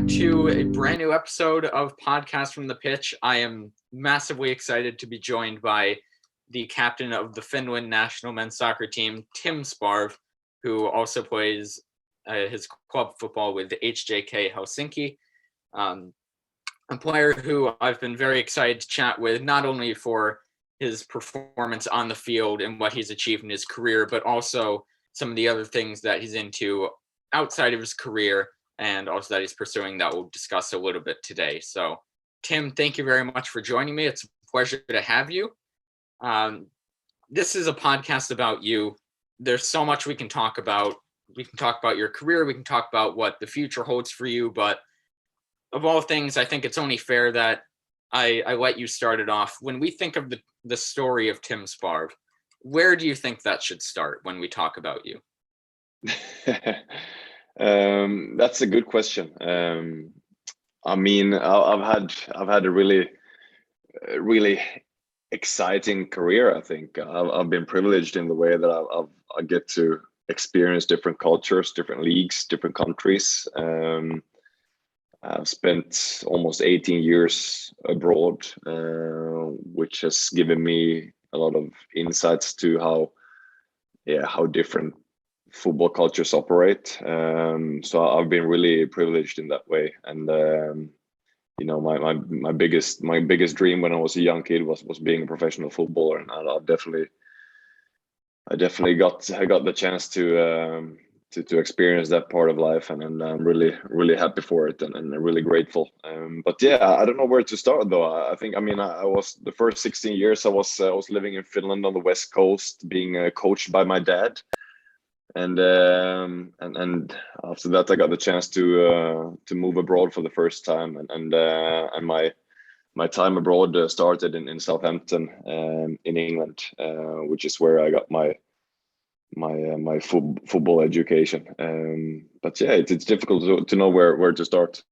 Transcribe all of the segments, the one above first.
back to a brand new episode of Podcast from the Pitch. I am massively excited to be joined by the captain of the Finland national men's soccer team, Tim Sparv, who also plays his club football with HJK Helsinki. A player who I've been very excited to chat with, not only for his performance on the field and what he's achieved in his career, but also some of the other things that he's into outside of his career, and also that he's pursuing, that we'll discuss a little bit today. So, Tim, thank you very much for joining me. It's a pleasure to have you. This is a podcast about you. There's so much we can talk about. We can talk about your career. We can talk about what the future holds for you. But of all things, I think it's only fair that I let you start it off. When we think of the story of Tim Sparv, where do you think that should start when we talk about you? That's a good question. I mean, I've had a really exciting career. I think I've been privileged in the way that I get to experience different cultures, different leagues, different countries. I've spent almost 18 years abroad, which has given me a lot of insights to how different football cultures operate. So I've been really privileged in that way. And my biggest dream when I was a young kid was being a professional footballer, and I definitely got the chance to experience that part of life, and I'm really happy for it, and really grateful. But yeah, I don't know where to start though. I think I was the first 16 years I was living in Finland on the west coast, being coached by my dad. And after that, I got the chance to move abroad for the first time, and my time abroad started in Southampton, in England, which is where I got my football education. But yeah, it's difficult to know where to start.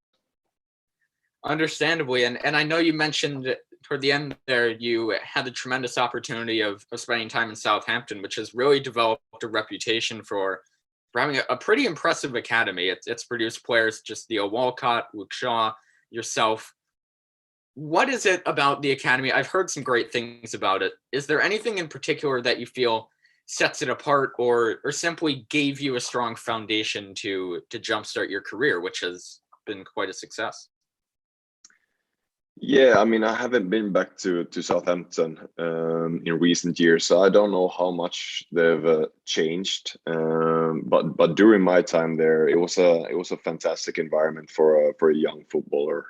Understandably, and I know you mentioned toward the end there, you had the tremendous opportunity of spending time in Southampton, which has really developed a reputation for having a pretty impressive academy. It's produced players, just Theo Walcott, Luke Shaw, yourself. What is it about the academy? I've heard some great things about it. Is there anything in particular that you feel sets it apart, or simply gave you a strong foundation to jumpstart your career, which has been quite a success? Yeah, I haven't been back to Southampton in recent years, so I don't know how much they've changed. But during my time there, it was a fantastic environment for a young footballer.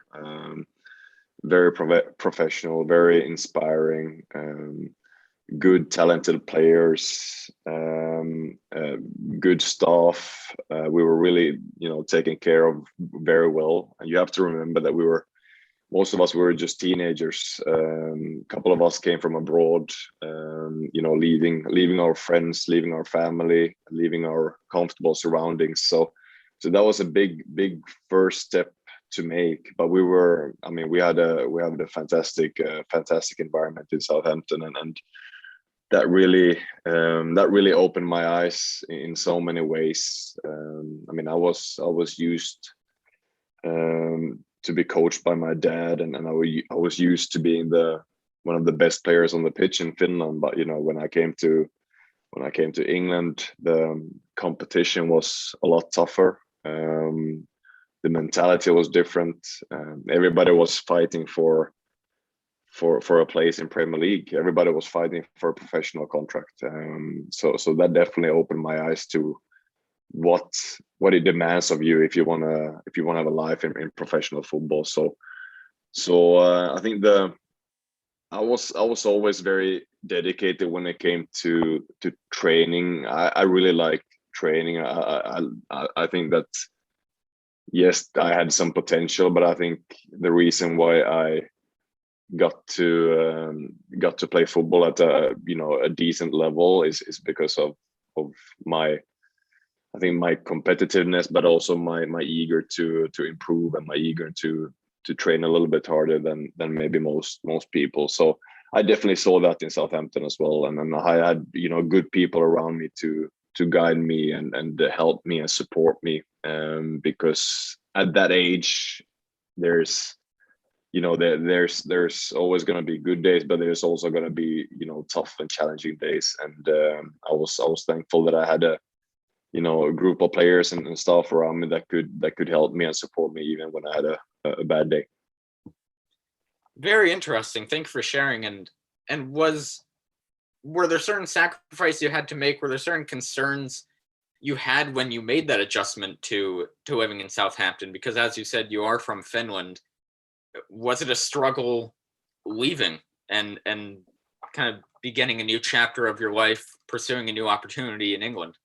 Very professional, very inspiring. Good, talented players, good staff. We were really, taken care of very well. And you have to remember that most of us were just teenagers. A couple of us came from abroad, leaving our friends, leaving our family, leaving our comfortable surroundings. So that was a big first step to make. But we had a fantastic environment in Southampton, and that really opened my eyes in so many ways. I was used to be coached by my dad, and I was used to being one of the best players on the pitch in Finland. But when I came to England, the competition was a lot tougher. The mentality was different. Everybody was fighting for a place in Premier League. Everybody was fighting for a professional contract. So that definitely opened my eyes to what it demands of you if you want to have a life in professional football. So I think I was always very dedicated when it came to training. I really like training. I think that, yes, I had some potential, but I think the reason why I got to play football at a decent level is because of my competitiveness, but also my eager to improve, and my eager to train a little bit harder than maybe most people. So I definitely saw that in Southampton as well, and then I had good people around me to guide me and help me and support me, because at that age, there's there's always going to be good days, but there's also going to be tough and challenging days. And I was thankful that I had a group of players and staff around me that could help me and support me even when I had a bad day. Very interesting. Thank you for sharing. And were there certain sacrifices you had to make? Were there certain concerns you had when you made that adjustment to living in Southampton? Because as you said, you are from Finland. Was it a struggle leaving and kind of beginning a new chapter of your life, pursuing a new opportunity in England?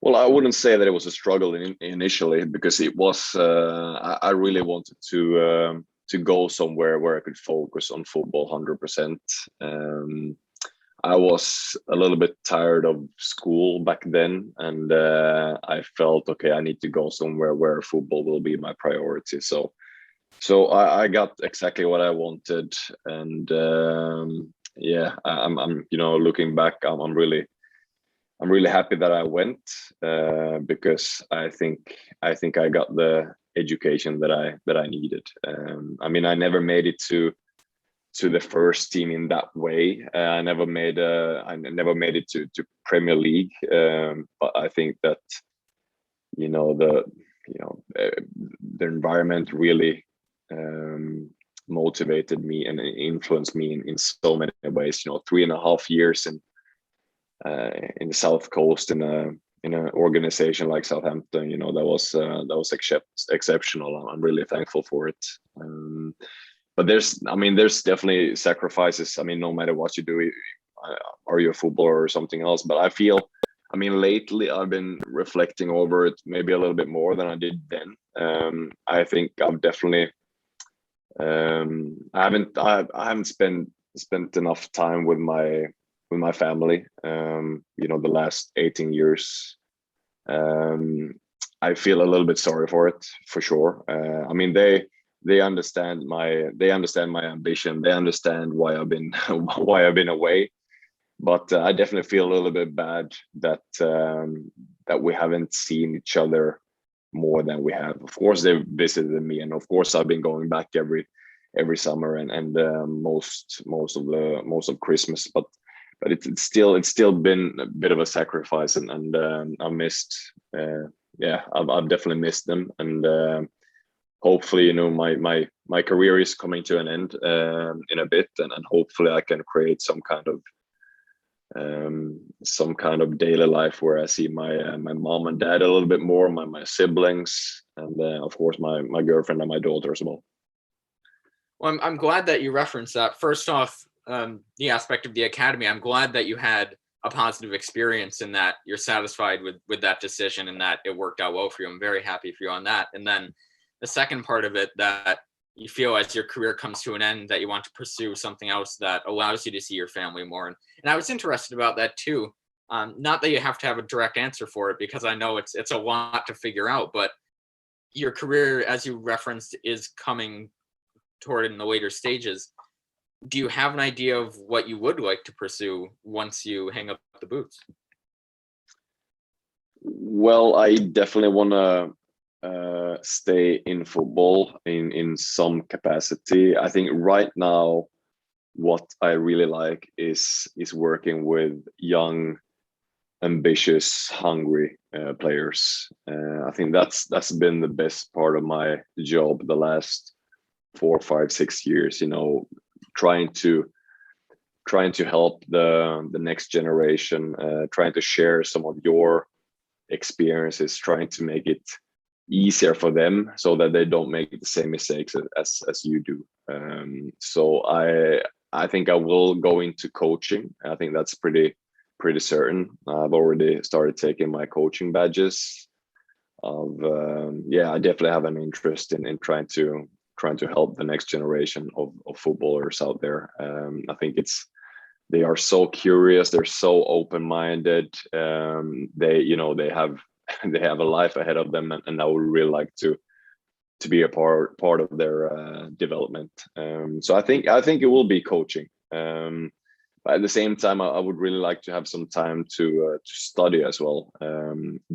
Well, I wouldn't say that it was a struggle initially, because it was. I really wanted to go somewhere where I could focus on football 100%. I was a little bit tired of school back then, and I felt, okay, I need to go somewhere where football will be my priority. So I got exactly what I wanted, and I'm looking back, I'm really happy that I went, because I think I got the education that I needed. I never made it to the first team in that way. I never made it to Premier League. But I think that the environment really motivated me and influenced me in so many ways. 3.5 years in the South Coast in an organization like Southampton, that was exceptional. I'm really thankful for it. But there's definitely sacrifices. No matter what you do, are you a footballer or something else? But I feel, lately I've been reflecting over it maybe a little bit more than I did then. I think I've definitely, I haven't spent enough time with my family. The last 18 years. I feel a little bit sorry for it, for sure. They understand my ambition. They understand why I've been away. But I definitely feel a little bit bad that we haven't seen each other more than we have. Of course, they've visited me, and of course, I've been going back every summer and most of Christmas. But it's still been a bit of a sacrifice, and I missed. I've definitely missed them, and hopefully, my career is coming to an end in a bit, and hopefully I can create some kind of daily life where I see my mom and dad a little bit more, my siblings, and of course my girlfriend and my daughter as well. Well, I'm glad that you referenced that. First off, the aspect of the academy, I'm glad that you had a positive experience in that you're satisfied with that decision and that it worked out well for you. I'm very happy for you on that. And then the second part of it, that you feel as your career comes to an end that you want to pursue something else that allows you to see your family more. And I was interested about that too. Not that you have to have a direct answer for it, because I know it's a lot to figure out, but your career, as you referenced, is coming toward in the later stages. Do you have an idea of what you would like to pursue once you hang up the boots? Well, I definitely want to stay in football in some capacity. I think right now what I really like is working with young, ambitious, hungry players. I think that's been the best part of my job the last 4, 5, 6 years. Trying to help the next generation, trying to share some of your experiences, trying to make it easier for them so that they don't make the same mistakes as you do. So I think I will go into coaching. I think that's pretty certain. I've already started taking my coaching badges. I definitely have an interest in trying to help the next generation of footballers out there. I think they are so curious, they're so open-minded. They have a life ahead of them, and I would really like to be a part of their development. So I think it will be coaching. But at the same time, I would really like to have some time to study as well,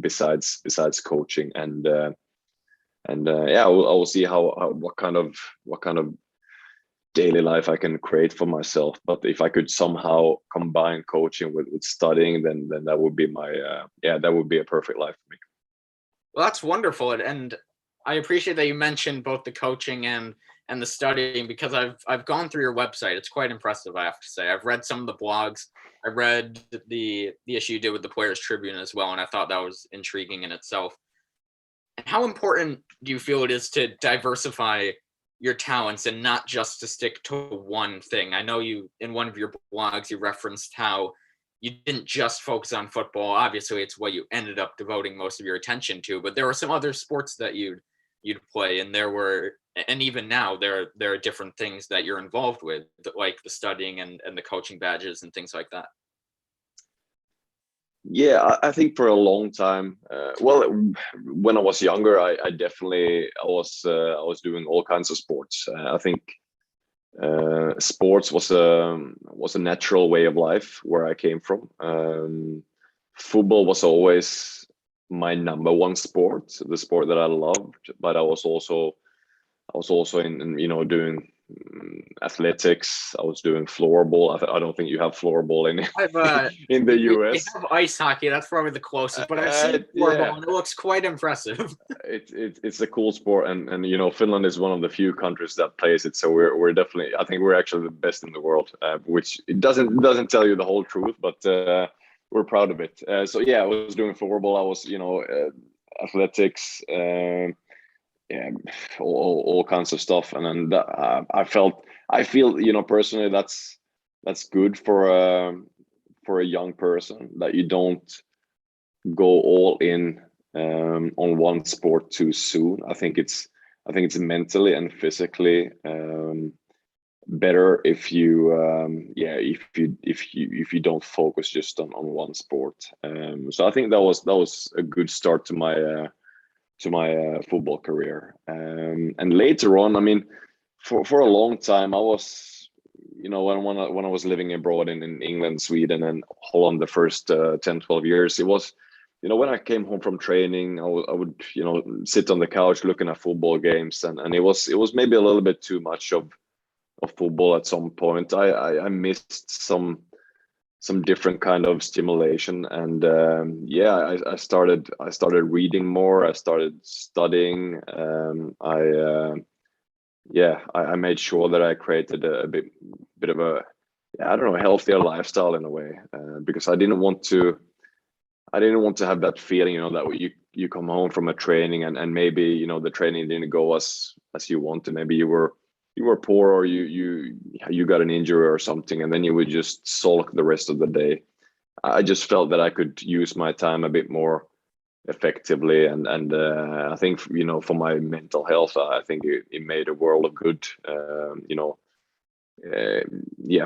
besides coaching. And yeah, I will see what kind of daily life I can create for myself. But if I could somehow combine coaching with studying, then that would be my that would be a perfect life for me. Well, that's wonderful, and I appreciate that you mentioned both the coaching and the studying, because I've gone through your website. It's quite impressive, I have to say. I've read some of the blogs. I read the issue you did with the Players Tribune as well, and I thought that was intriguing in itself. And how important do you feel it is to diversify your talents and not just to stick to one thing? I know you, in one of your blogs, you referenced how you didn't just focus on football. Obviously, it's what you ended up devoting most of your attention to, but there were some other sports that you'd play, and even now there are different things that you're involved with, like the studying and the coaching badges and things like that. Yeah, I think for a long time, well, when I was younger, I was doing all kinds of sports. I think sports was a natural way of life where I came from. Football was always my number one sport, the sport that I loved. But I was also in doing athletics. I was doing floorball. I don't think you have floorball in in the US. We have ice hockey. That's probably the closest, but I've seen floorball, and it looks quite impressive. It's a cool sport, and Finland is one of the few countries that plays it. So we're definitely, I think we're actually the best in the world, which it doesn't tell you the whole truth, but we're proud of it. So yeah, I was doing floorball. I was athletics. Yeah, all kinds of stuff, and then I feel personally that's good for a young person, that you don't go all in on one sport too soon. I think it's mentally and physically better if you if you don't focus just on one sport. So I think that was a good start to my football career. And later on, I mean, for a long time, I was, when I was living abroad in England, Sweden, and Holland, the first 10, 12 years, it was, when I came home from training, I would sit on the couch looking at football games, and it was maybe a little bit too much of football at some point. I missed some different kind of stimulation, and I started reading more. I started studying. I made sure that I created a bit of a healthier lifestyle in a way, because I didn't want to have that feeling, that you come home from a training and maybe the training didn't go as you wanted. Maybe you were poor, or you got an injury or something, and then you would just sulk the rest of the day. I just felt that I could use my time a bit more effectively, and I think for my mental health, I think it made a world of good.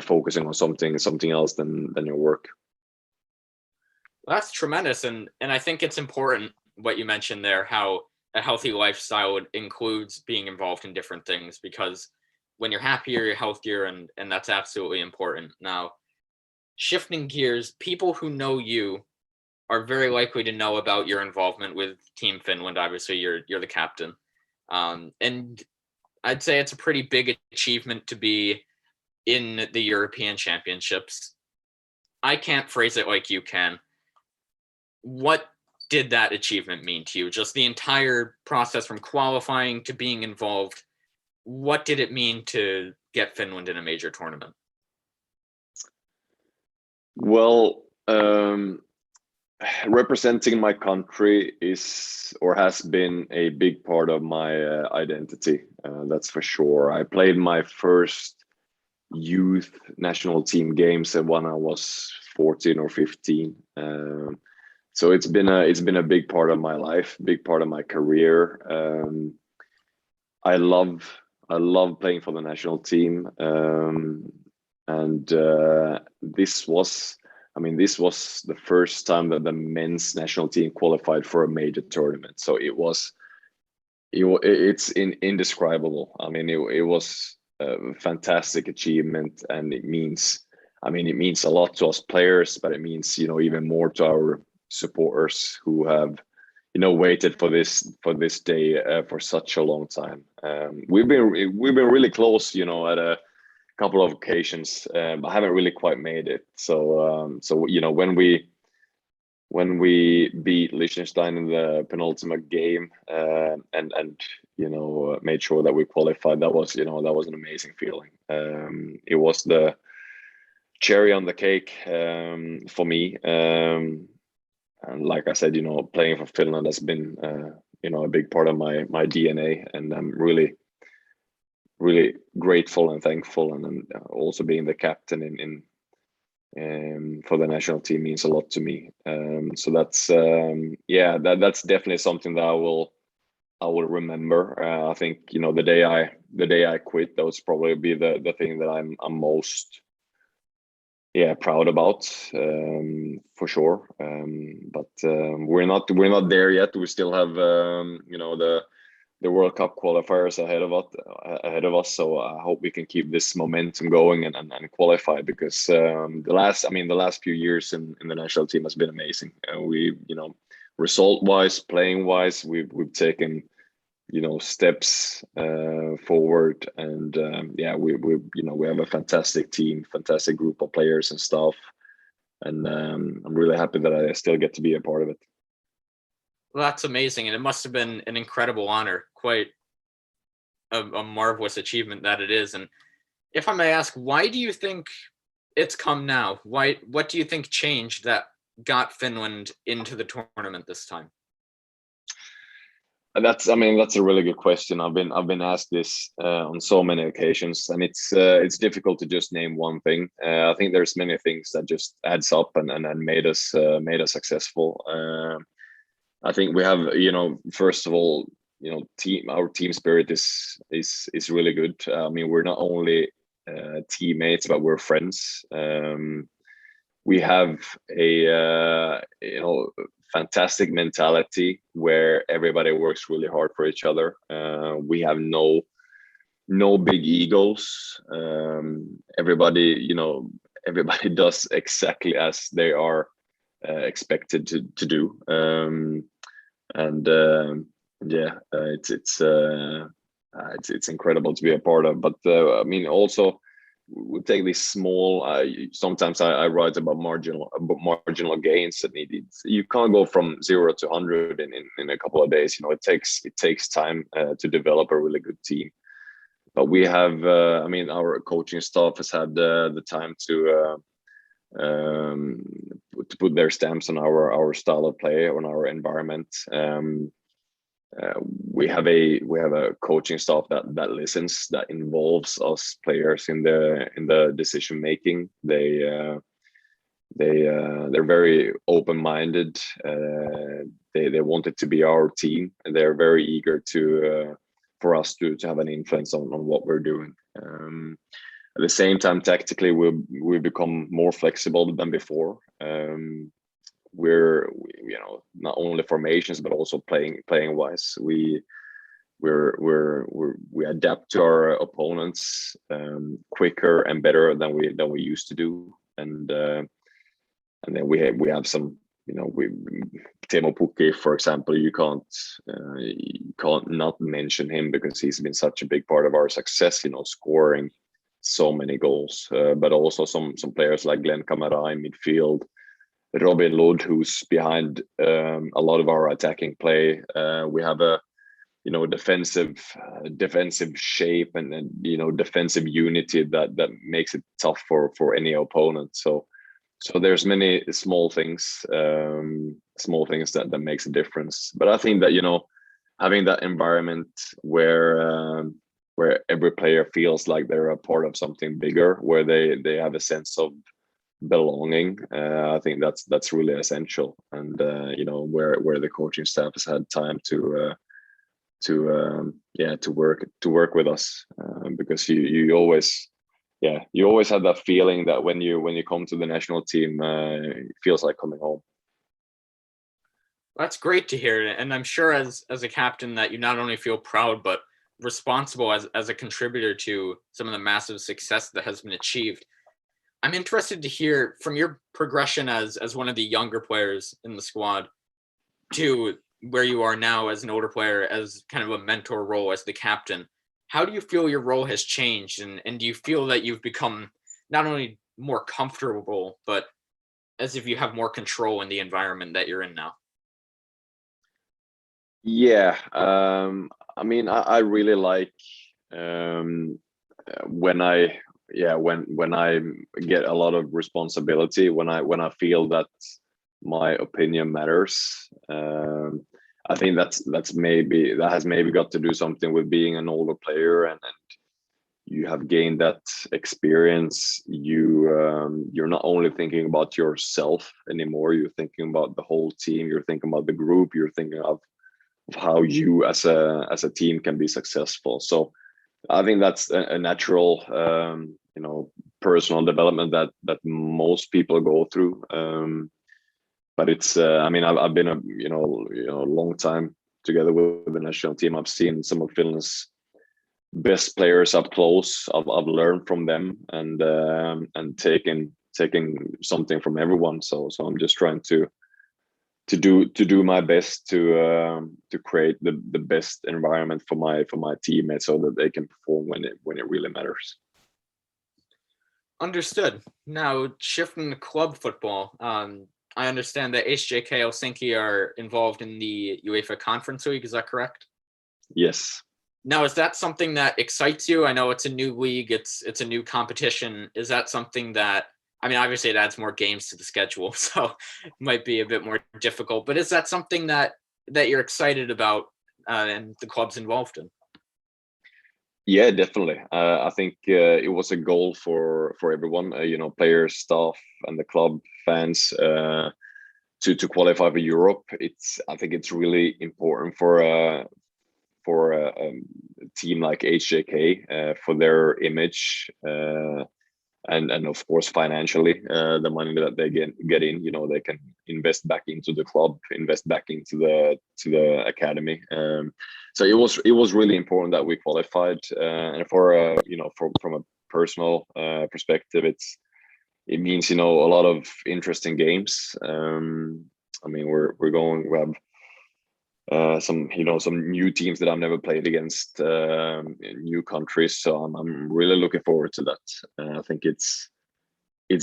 Focusing on something else than your work. That's tremendous, and I think it's important what you mentioned there, how a healthy lifestyle includes being involved in different things, because when you're happier, you're healthier, and that's absolutely important. Now, shifting gears, people who know you are very likely to know about your involvement with Team Finland. Obviously, you're the captain, and I'd say it's a pretty big achievement to be in the European Championships. I can't phrase it like you can. What did that achievement mean to you? Just the entire process from qualifying to being involved. What did it mean to get Finland in a major tournament? Well, representing my country is or has been a big part of my identity. That's for sure. I played my first youth national team games when I was 14 or 15. So it's been a big part of my life, big part of my career. I love playing for the national team, and this was the first time that the men's national team qualified for a major tournament. So it's indescribable. I mean, it was a fantastic achievement, and it means I mean, it means a lot to us players, but it means, even more to our supporters who have, waited for this day for such a long time. We've been really close, at a couple of occasions, but haven't really quite made it. So when we beat Liechtenstein in the penultimate game, and made sure that we qualified, that was an amazing feeling. It was the cherry on the cake for me. And like I said, playing for Finland has been a big part of my DNA, and I'm really, really grateful and thankful, and also being the captain in for the national team means a lot to me. So that's that's definitely something that I will remember. I think the day I quit, that was probably be the thing that I'm most proud about, for sure. But we're not there yet. We still have the World Cup qualifiers ahead of us. So I hope we can keep this momentum going and qualify, because the last few years in the national team has been amazing. We result wise, playing wise, we've taken steps forward, and we have a fantastic team, fantastic group of players and staff, and I'm really happy that I still get to be a part of it. Well, that's amazing, and it must have been an incredible honor, quite a marvelous achievement that it is. And if I may ask, why do you think it's come now? What do you think changed that got Finland into the tournament this time? That's a really good question. I've been asked this on so many occasions, and it's difficult to just name one thing. I think there's many things that just adds up and made us successful. I think we have, first of all, our team spirit is really good. I mean, we're not only teammates, but we're friends. We have a fantastic mentality where everybody works really hard for each other. We have no big egos. Everybody does exactly as they are expected to do. It's incredible to be a part of. But I mean, also we take these small. Sometimes I write about marginal gains, and you can't go from 0 to 100 in a couple of days. It takes time to develop a really good team. But we have, our coaching staff has had the time to put their stamps on our style of play, on our environment. We have a coaching staff that listens, that involves us players in the decision making. They're very open-minded. They want it to be our team, and they're very eager for us to have an influence on what we're doing. At the same time, tactically, we've become more flexible than before. We're not only formations, but also playing wise. We adapt to our opponents quicker and better than we used to do. And then we have some, Teemu Pukki, for example. You can't not mention him, because he's been such a big part of our success. Scoring so many goals, but also some players like Glenn Kamara in midfield, Robin Lod, who's behind a lot of our attacking play. We have a defensive shape and defensive unity that makes it tough for any opponent. So there's many small things that makes a difference. But I think that having that environment where every player feels like they're a part of something bigger, where they have a sense of belonging, I think that's really essential. And where the coaching staff has had time to work with us, because you always have that feeling that when you come to the national team, it feels like coming home. That's great to hear, and I'm sure as a captain that you not only feel proud but responsible as a contributor to some of the massive success that has been achieved. I'm interested to hear from your progression as one of the younger players in the squad to where you are now as an older player, as kind of a mentor role as the captain. How do you feel your role has changed, and do you feel that you've become not only more comfortable, but as if you have more control in the environment that you're in now? Yeah, I mean, I really like um, when I yeah when I get a lot of responsibility, when I feel that my opinion matters. I think that has maybe got to do something with being an older player, and you have gained that experience. You're not only thinking about yourself anymore. You're thinking about the whole team. You're thinking about the group. You're thinking of how you as a team can be successful. So I think that's a natural personal development that most people go through. But it's I mean I've been a long time together with the national team. I've seen some of Finland's best players up close. I've learned from them and taking something from everyone. So I'm just trying to do my best to create the best environment for my teammates so that they can perform when it really matters. Understood. Now, shifting to club football, I understand that HJK Helsinki are involved in the UEFA Conference League. Is that correct? Yes. Now, is that something that excites you? I know it's a new league, it's a new competition. Is that something that, I mean, obviously it adds more games to the schedule, so it might be a bit more difficult. But is that something that you're excited about and the club's involved in? Yeah, definitely. I think it was a goal for everyone, players, staff, and the club fans to qualify for Europe. I think it's really important for a team like HJK for their image and of course financially, the money that they get in, they can invest back into the club, invest back into the academy. So it was really important that we qualified, and from a personal perspective, it means a lot of interesting games. I mean, we have some new teams that I've never played against, in new countries. So I'm really looking forward to that. I think it's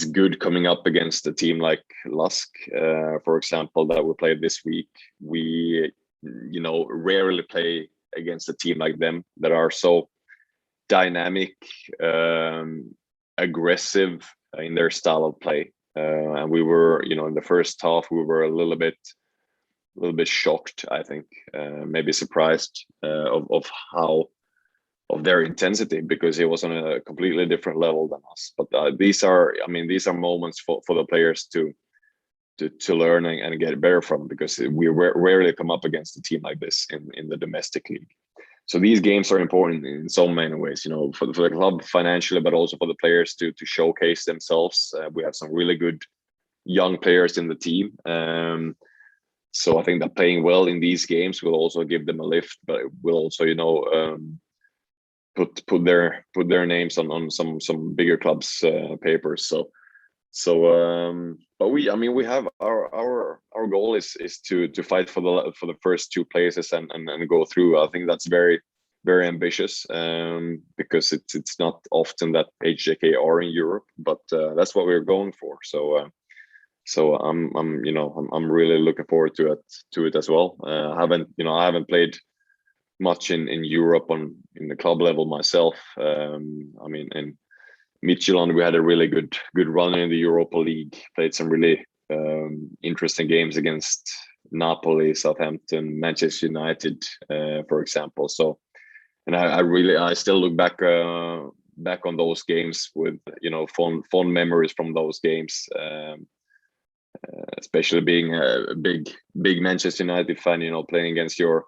good coming up against a team like Lask, for example, that we played this week. We rarely play against a team like them that are so dynamic, aggressive in their style of play. And we were, in the first half, we were a little bit shocked, I think, maybe surprised of how of their intensity, because it was on a completely different level than us. But these are moments for the players to learn and get better from, because we rarely come up against a team like this in the domestic league. So these games are important in so many ways, for the club financially, but also for the players to showcase themselves. We have some really good young players in the team. So I think that playing well in these games will also give them a lift, but it will also, put their names on some bigger clubs' papers. But we have our goal is to fight for the first two places and go through. I think that's very very ambitious, because it's not often that HJK are in Europe, but that's what we're going for. So I'm really looking forward to it as well. I haven't played much in Europe in the club level myself. In Midtjylland we had a really good run in the Europa League. Played some really interesting games against Napoli, Southampton, Manchester United, for example. So, and I still look back on those games with fond memories from those games. Especially being a big Manchester United fan, playing against your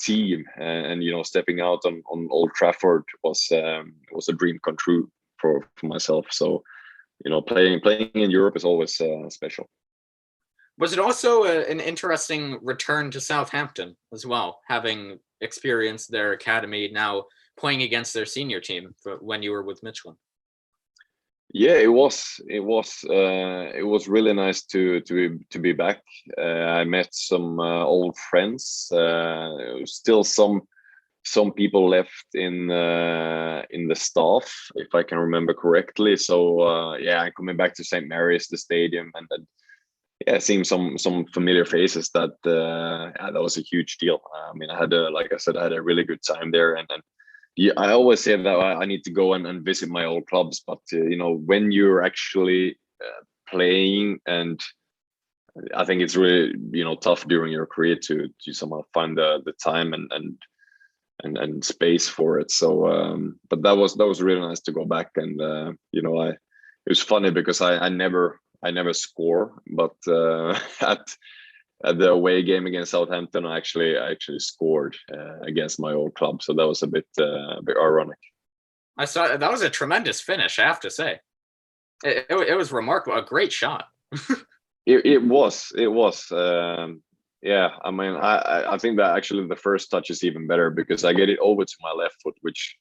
team, and stepping out on Old Trafford was a dream come true for myself. So playing in Europe is always special. Was it also an interesting return to Southampton as well, having experienced their academy, now playing against their senior team when you were with Midtjylland? Yeah, it was really nice to be back. I met some old friends. Still some people left in the staff, if I can remember correctly. So yeah, I'm coming back to St. Mary's, the stadium, and then yeah, seeing some familiar faces. That yeah, that was a huge deal. I mean, like I said, I had a really good time there, and yeah, I always say that I need to go and visit my old clubs, but you know, when you're actually playing, and I think it's really, you know, tough during your career to somehow find the time and space for it. So but that was really nice to go back. And you know, it was funny because I never score, but at the away game against Southampton, I actually scored against my old club. So that was a bit ironic. I saw that was a tremendous finish, I have to say. It was remarkable, a great shot. It was. Yeah, I mean, I think that actually the first touch is even better because I get it over to my left foot, which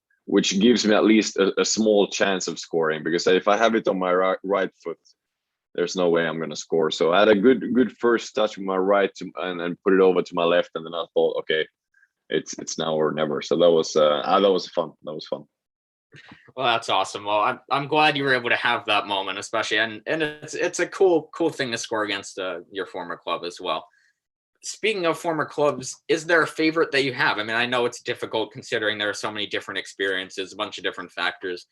gives me at least a small chance of scoring. Because if I have it on my right foot, there's no way I'm gonna score. So I had a good first touch with my right and put it over to my left, and then I thought, okay, it's now or never. So that was fun. That was fun. Well, that's awesome. Well, I'm glad you were able to have that moment, especially, and it's a cool thing to score against your former club as well. Speaking of former clubs, is there a favorite that you have? I mean, I know it's difficult considering there are so many different experiences, a bunch of different factors,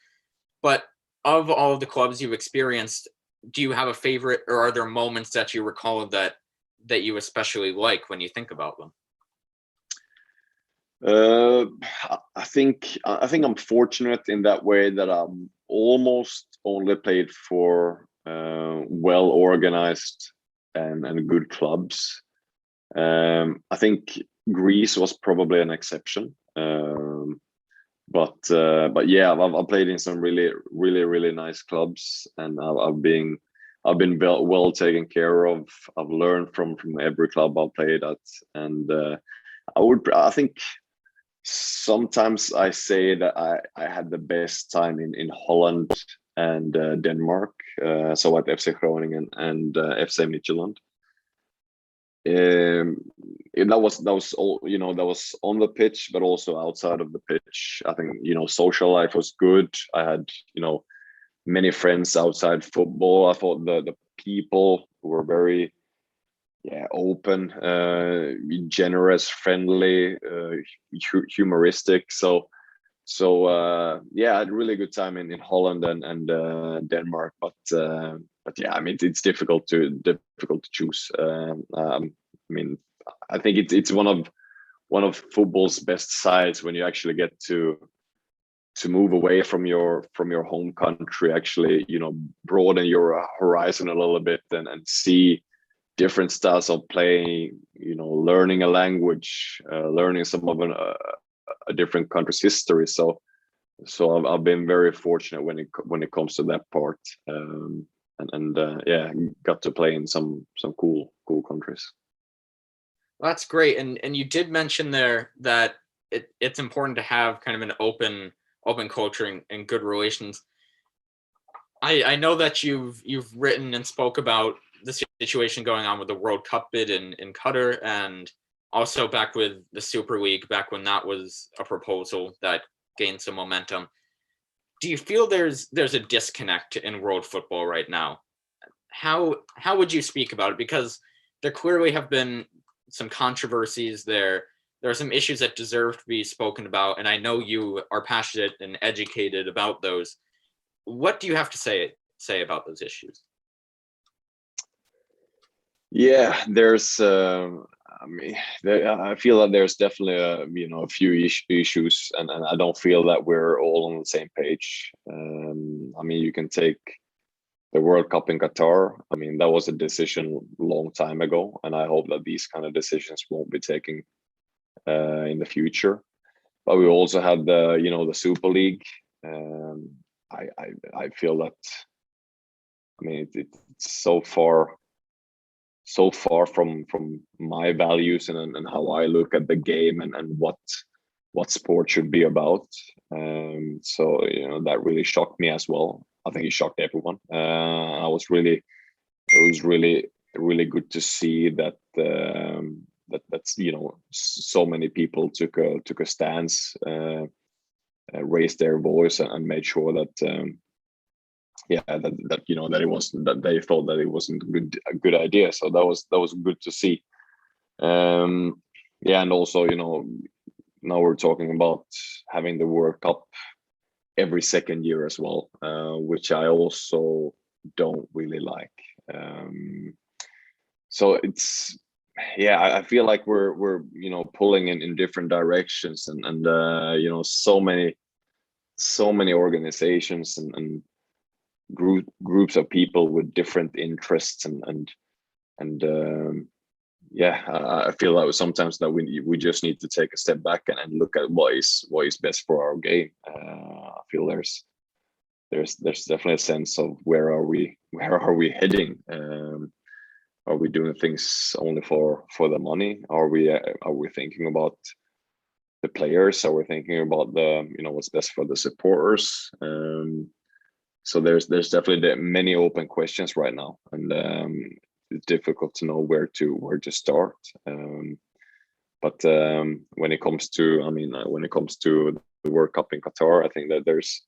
but of all of the clubs you've experienced, do you have a favorite, or are there moments that you recall that you especially like when you think about them? Uh, I think I'm fortunate in that way that I'm almost only played for well organized and good clubs. I think Greece was probably an exception. But yeah, I've played in some really nice clubs, and I've been well taken care of. I've learned from every club I've played at, and I think sometimes I say that I had the best time in Holland and Denmark. So at FC Groningen and FC Midtjylland. That was all, you know, that was on the pitch, but also outside of the pitch. I think, you know, social life was good. I had, you know, many friends outside football. I thought the people were very, yeah, open, generous, friendly, humoristic. So yeah, I had a really good time in Holland and Denmark. But yeah, I mean, it's difficult to choose. I mean, I think it's one of football's best sides when you actually get to move away from your home country, actually, you know, broaden your horizon a little bit, and see different styles of playing, you know, learning a language, learning some of a different country's history. So I've been very fortunate when it comes to that part. And yeah, got to play in some cool countries. Well, that's great. And you did mention there that it's important to have kind of an open culture and good relations. I know that you've written and spoke about the situation going on with the World Cup bid in Qatar, and also back with the Super League, back when that was a proposal that gained some momentum. Do you feel there's a disconnect in world football right now? How would you speak about it? Because there clearly have been some controversies there. There are some issues that deserve to be spoken about, and I know you are passionate and educated about those. What do you have to say about those issues? Yeah, there's. I mean, I feel that there's definitely a few issues, and I don't feel that we're all on the same page. I mean, you can take the World Cup in Qatar. I mean, that was a decision a long time ago, and I hope that these kind of decisions won't be taken in the future. But we also had the Super League. I feel that. I mean, it's so far from my values and how I look at the game and what sport should be about. So that really shocked me as well. I think it shocked everyone. It was really good to see that that's so many people took a stance, raised their voice, and made sure that that it wasn't, that they thought that it wasn't a good idea. So that was good to see. And also, now we're talking about having the World Cup every second year as well, which I also don't really like. So it's, I feel like we're pulling in different directions, and so many organizations and groups of people with different interests, and I feel like sometimes that we just need to take a step back and look at what is best for our game. I feel there's definitely a sense of where are we heading. Are we doing things only for the money? Are we thinking about the players? Are we thinking about the what's best for the supporters? So there's definitely many open questions right now, and it's difficult to know where to start. But when it comes to the World Cup in Qatar, I think that there's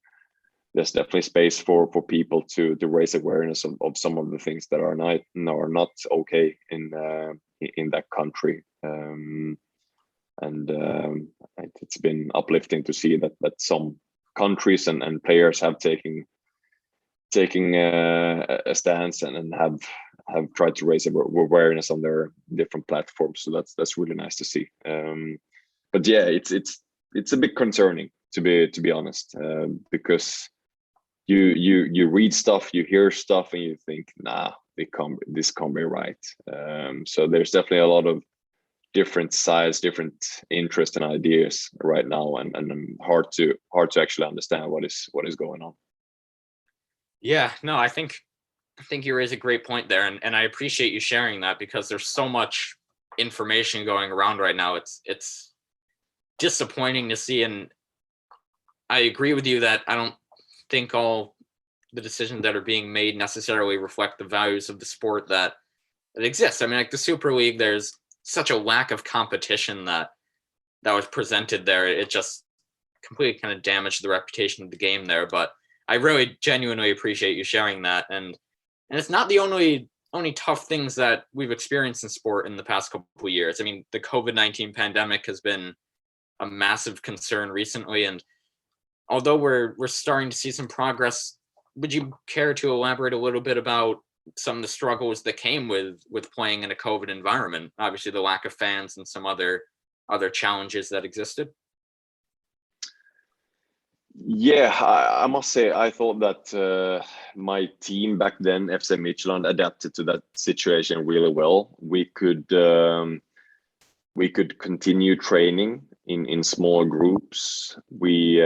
definitely space for people to raise awareness of some of the things that are not okay in that country. It's been uplifting to see that some countries and players have taking a stance and have tried to raise awareness on their different platforms. So that's really nice to see. But yeah, it's a bit concerning, to be honest, because you read stuff, you hear stuff, and you think, nah, this can't be right. So there's definitely a lot of different sides, different interests and ideas right now, and hard to actually understand what is going on. Yeah, no, I think you raise a great point there, and I appreciate you sharing that, because there's so much information going around right now. It's disappointing to see, and I agree with you that I don't think all the decisions that are being made necessarily reflect the values of the sport that exists. I mean, like the Super League, there's such a lack of competition that was presented there. It just completely kind of damaged the reputation of the game there. But I really genuinely appreciate you sharing that. And it's not the only tough things that we've experienced in sport in the past couple of years. I mean, the COVID-19 pandemic has been a massive concern recently, and although we're starting to see some progress, would you care to elaborate a little bit about some of the struggles that came with playing in a COVID environment? Obviously, the lack of fans and some other challenges that existed. Yeah, I must say, I thought that my team back then, FC Midtjylland, adapted to that situation really well. We could continue training in small groups. We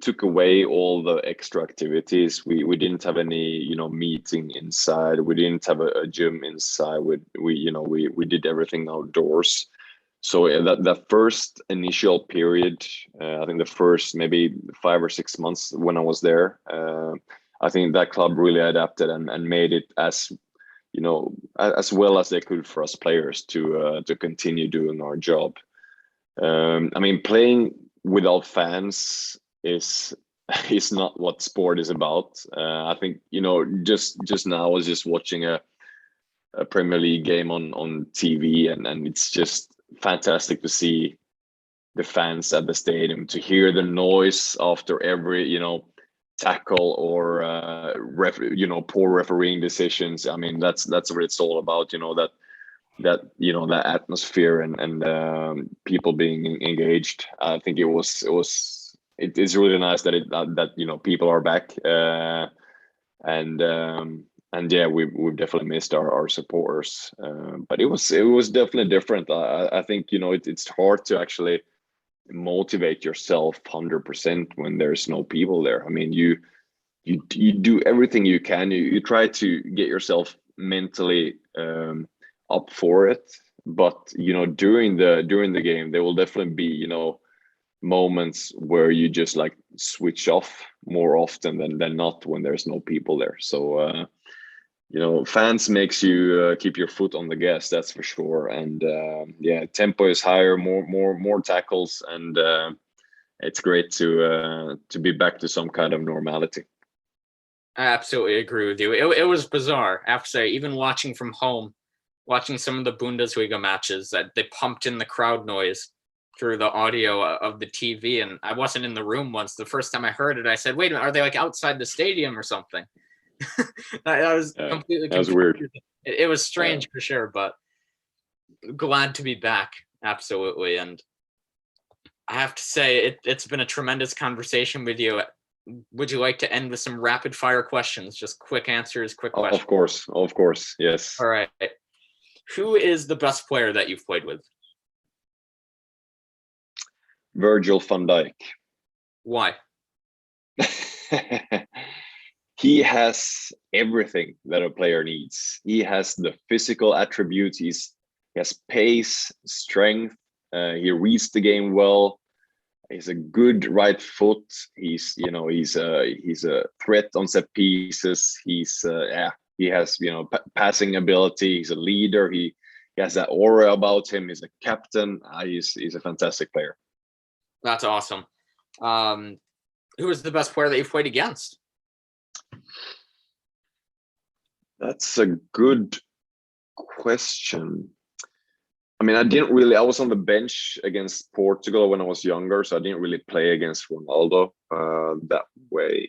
took away all the extra activities. We didn't have any meeting inside. We didn't have a gym inside. We did everything outdoors. So that first initial period, I think the first maybe 5 or 6 months when I was there, I think that club really adapted and made it as well as they could for us players to continue doing our job. I mean, playing without fans is not what sport is about. I think just now I was just watching a Premier League game on TV, and it's just fantastic to see the fans at the stadium, to hear the noise after every tackle or poor refereeing decisions. I mean, that's what it's all about. That atmosphere and people being engaged. I think it is really nice that people are back, and yeah, we've definitely missed our supporters, but it was definitely different. I think it's hard to actually motivate yourself 100% when there's no people there. I mean, you do everything you can. You try to get yourself mentally up for it, but during the game there will definitely be moments where you just like switch off more often than not when there's no people there. So fans makes you keep your foot on the gas, that's for sure. And tempo is higher, more tackles, and it's great to be back to some kind of normality. I absolutely agree with you. It was bizarre. I have to say, even watching from home, watching some of the Bundesliga matches, that they pumped in the crowd noise through the audio of the TV, and I wasn't in the room once. The first time I heard it, I said, "Wait a minute, are they like outside the stadium or something?" I was completely confused. That was weird. It was strange for sure, but glad to be back. Absolutely. And I have to say, it's been a tremendous conversation with you. Would you like to end with some rapid fire questions? Just quick answers, quick questions. Of course, yes. All right. Who is the best player that you've played with? Virgil van Dijk. Why? He has everything that a player needs. He has the physical attributes. He has pace, strength. He reads the game well. He's a good right foot. He's a threat on set pieces. He has passing ability. He's a leader. He has that aura about him. He's a captain. He's a fantastic player. That's awesome. Who is the best player that you've played against? That's a good question. I mean, I was on the bench against Portugal when I was younger, so I didn't really play against Ronaldo that way.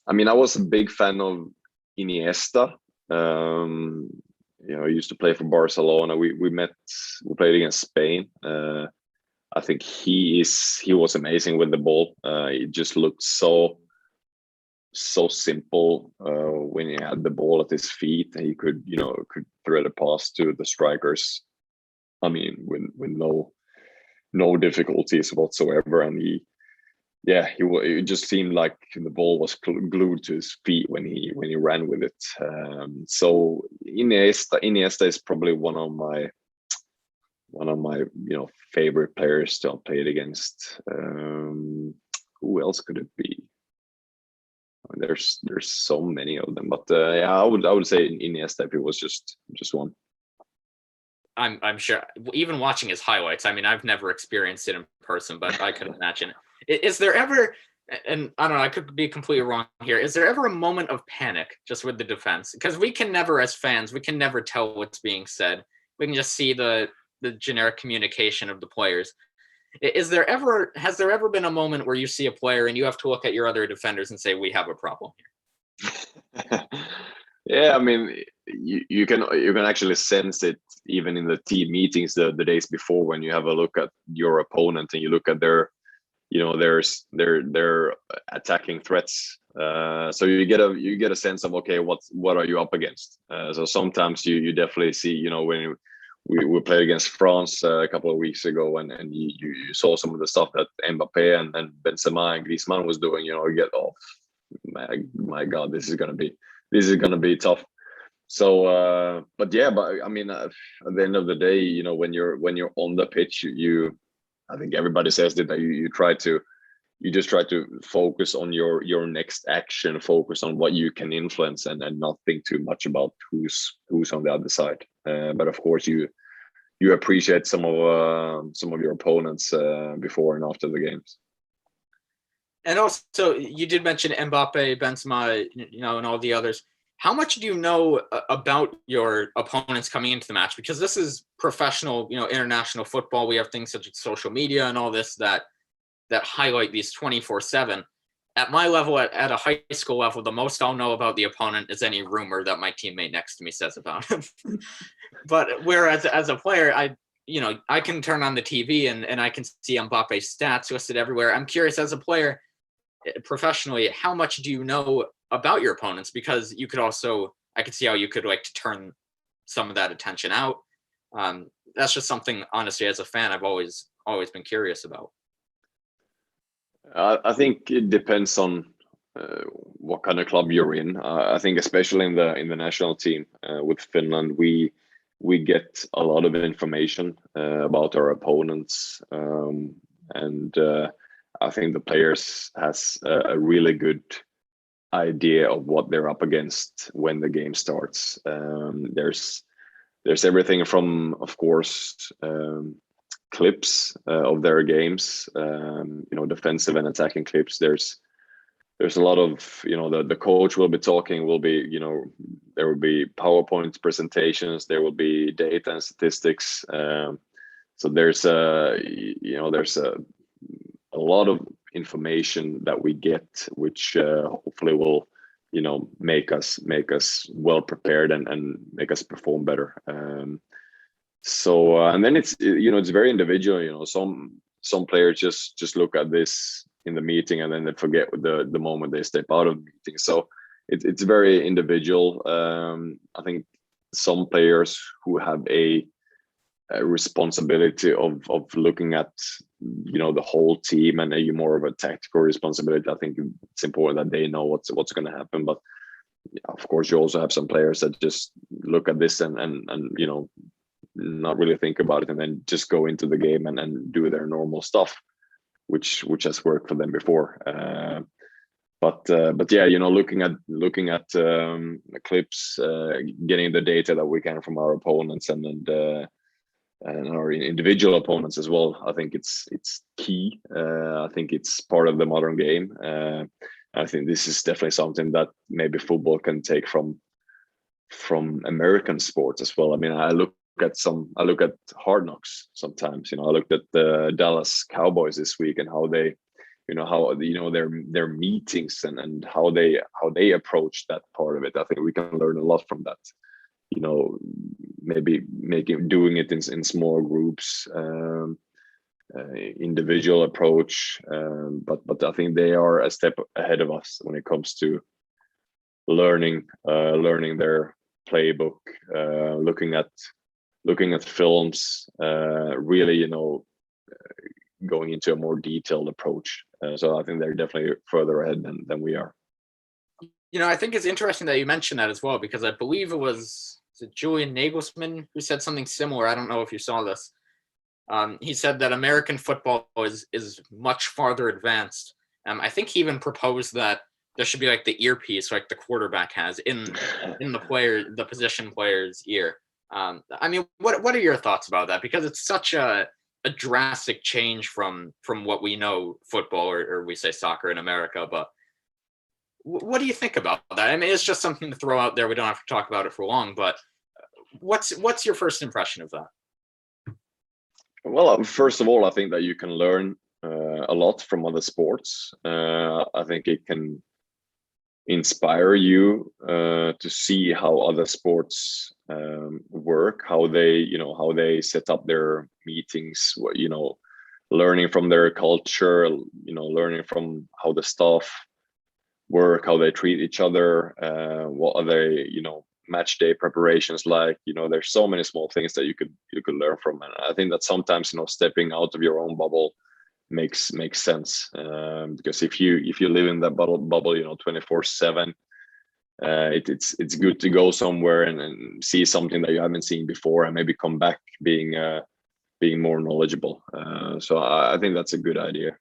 I mean, I was a big fan of Iniesta. He used to play for Barcelona. We played against Spain. I think he was amazing with the ball. It just looked so simple when he had the ball at his feet, and he could thread a pass to the strikers. I mean, with no difficulties whatsoever. And it just seemed like the ball was glued to his feet when he ran with it. So Iniesta is probably one of my favorite players to have played against. Who else could it be? I mean, there's so many of them, but I would say Iniesta if it was just one. I'm sure, even watching his highlights, I mean, I've never experienced it in person, but I could imagine. Is there ever, and I don't know, I could be completely wrong here, is there ever a moment of panic just with the defense? Because we can never, as fans, we can never tell what's being said. We can just see the generic communication of the players. Has there ever been a moment where you see a player and you have to look at your other defenders and say, we have a problem here? Yeah, I mean, you can actually sense it even in the team meetings the days before, when you have a look at your opponent and you look at their attacking threats. So you get a sense of, okay, what are you up against? So sometimes you definitely see, when we played against France a couple of weeks ago, and you saw some of the stuff that Mbappe and Benzema and Griezmann was doing. You get, oh my God, this is gonna be tough. So, but I mean, at the end of the day, when you're on the pitch, I think everybody says that you just try to focus on your next action, focus on what you can influence, and not think too much about who's on the other side. But of course, you appreciate some of your opponents before and after the games. And also, you did mention Mbappe, Benzema, and all the others. How much do you know about your opponents coming into the match? Because this is professional, international football. We have things such as social media and all this that highlight these 24/7. At my level, at a high school level, the most I'll know about the opponent is any rumor that my teammate next to me says about him. But whereas as a player, I can turn on the TV and I can see Mbappe's stats listed everywhere. I'm curious, as a player, professionally, how much do you know about your opponents? Because I could see how you could like to turn some of that attention out. That's just something, honestly, as a fan, I've always been curious about. I think it depends on what kind of club you're in. I think especially in the national team with Finland, we get a lot of information about our opponents and I think the players has a really good idea of what they're up against when the game starts. There's everything from, of course, clips of their games, defensive and attacking clips. There's a lot of, the coach will be talking, there will be PowerPoint presentations, there will be data and statistics. So there's a lot of information that we get, which hopefully will, make us well prepared and make us perform better. And then it's very individual. Some players just look at this in the meeting and then they forget the moment they step out of the meeting. So it's very individual. I think some players who have a responsibility of looking at the whole team and a more of a tactical responsibility. I think it's important that they know what's going to happen. But of course, you also have some players that just look at this and not really think about it and then just go into the game and do their normal stuff, which has worked for them before. But yeah, looking at clips, getting the data that we can from our opponents and our individual opponents as well. I think it's key. I think it's part of the modern game. I think this is definitely something that maybe football can take from American sports as well. I mean, I look at Hard Knocks sometimes. I looked at the Dallas Cowboys this week and how they, their meetings and how they approach that part of it. I think we can learn a lot from that. Maybe doing it in small groups, individual approach, but I think they are a step ahead of us when it comes to learning their playbook, looking at films, really going into a more detailed approach. So I think they're definitely further ahead than we are. I think it's interesting that you mentioned that as well, because I believe it was Julian Nagelsmann who said something similar. I don't know if you saw this. He said that American football is much farther advanced. I think he even proposed that there should be like the earpiece, like the quarterback has in the position player's ear. I mean, what are your thoughts about that? Because it's such a drastic change from what we know football or we say soccer in America. But what do you think about that? I mean, it's just something to throw out there. We don't have to talk about it for long, but what's your first impression of that? Well, first of all, I think that you can learn a lot from other sports. I think it can inspire you to see how other sports work, how they set up their meetings, learning from their culture, learning from how the staff work, how they treat each other, what are they, match day preparations like. There's so many small things that you could learn from, and I think that sometimes stepping out of your own bubble makes sense, because if you live in that bubble 24/7, it's good to go somewhere and see something that you haven't seen before and maybe come back being more knowledgeable. So I think that's a good idea.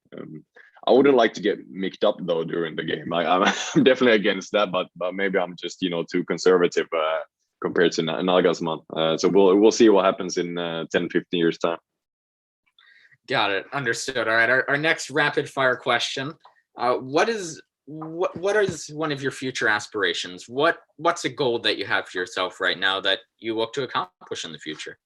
I wouldn't like to get mixed up though during the game. I'm definitely against that, but maybe I'm just too conservative compared to Nagelsmann. So we'll see what happens in 10-15 years time. Got it. Understood. All right. Our next rapid fire question. What is one of your future aspirations? What's a goal that you have for yourself right now that you look to accomplish in the future?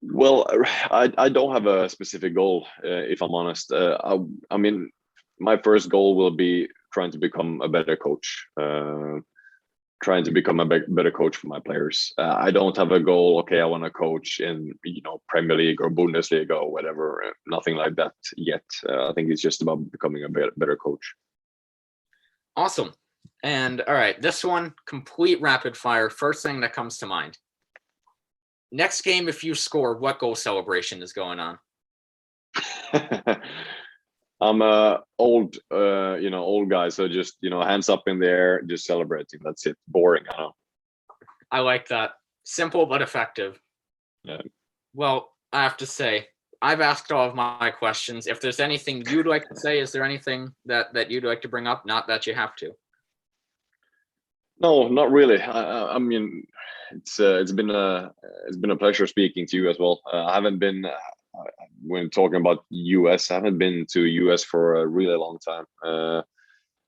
Well, I don't have a specific goal, if I'm honest. I mean, my first goal will be trying to become a better coach, trying to become a better coach for my players. I don't have a goal, okay, I want to coach in Premier League or Bundesliga or whatever, nothing like that yet. I think it's just about becoming a better coach. Awesome. And all right, this one, complete rapid fire. First thing that comes to mind. Next game, if you score, what goal celebration is going on? I'm a old guy, so just hands up in the air, just celebrating. That's it. Boring, I know. I like that. Simple but effective. Yeah. Well, I have to say, I've asked all of my questions. If there's anything you'd like to say, is there anything that you'd like to bring up? Not that you have to. No, not really. I mean, it's been a pleasure speaking to you as well. I haven't been when talking about US. I haven't been to US for a really long time.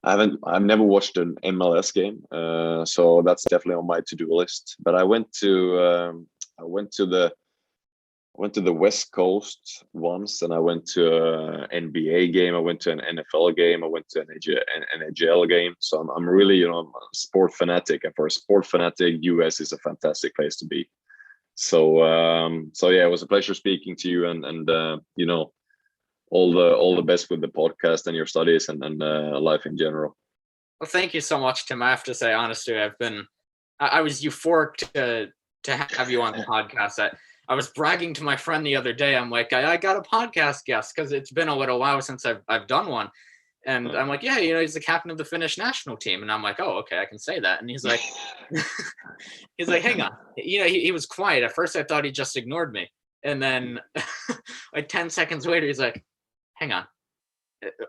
I've never watched an MLS game, so that's definitely on my to-do list. But I went to the West Coast once, and I went to an NBA game. I went to an NFL game. I went to an NHL game. So I'm really, I'm a sport fanatic, and for a sport fanatic, US is a fantastic place to be. So yeah, it was a pleasure speaking to you, and all the best with the podcast and your studies and life in general. Well, thank you so much, Tim. I have to say, honestly, I was euphoric to have you on the podcast. I was bragging to my friend the other day. I'm like, I got a podcast guest because it's been a little while since I've done one. And I'm like, yeah, he's the captain of the Finnish national team. And I'm like, oh, okay, I can say that. And he's like, hang on. He was quiet. At first, I thought he just ignored me. And then like 10 seconds later, he's like, hang on.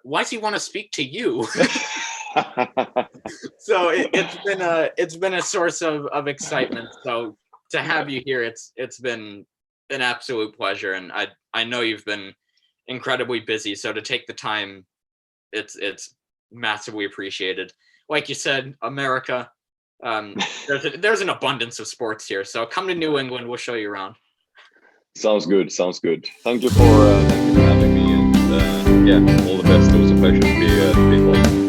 Why does he want to speak to you? So it's been a source of excitement. So to have you here, it's been an absolute pleasure. And I know you've been incredibly busy. So to take the time, it's massively appreciated. Like you said, America, there's an abundance of sports here. So come to New England, we'll show you around. Sounds good. Thank you for having me, and yeah, all the best. It was a pleasure to be involved.